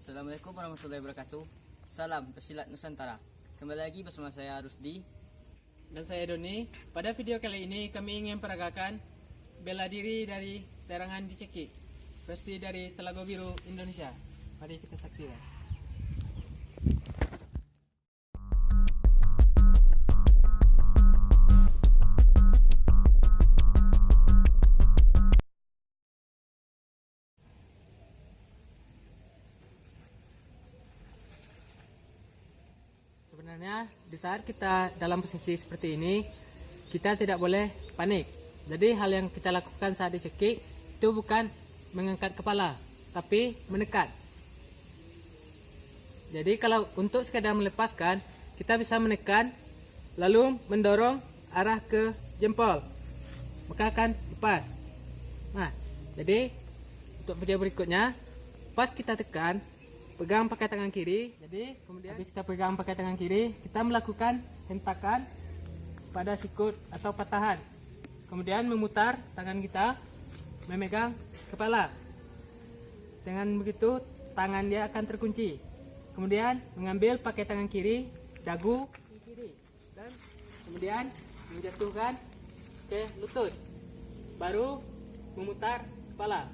Assalamualaikum warahmatullahi wabarakatuh. Salam pesilat Nusantara. Kembali lagi bersama saya Rusdi Dan saya Doni. Pada video kali ini kami ingin peragakan bela diri dari serangan dicekik versi dari Telaga Biru Indonesia. Mari kita saksikan. Sebenarnya di saat kita dalam posisi seperti ini, kita tidak boleh panik. Jadi hal yang kita lakukan saat dicekik itu bukan mengangkat kepala, tapi menekan. Jadi kalau untuk sekadar melepaskan, kita bisa menekan lalu mendorong arah ke jempol, maka akan lepas. Nah, jadi untuk video berikutnya, pas kita tekan, pegang pakai tangan kiri. Jadi kemudian kita pegang pakai tangan kiri, kita melakukan hentakan pada sikut atau patahan. Kemudian memutar tangan kita memegang kepala. Dengan begitu tangan dia akan terkunci. Kemudian mengambil pakai tangan kiri dagu kiri dan kemudian menjatuhkan ke lutut. Baru memutar kepala.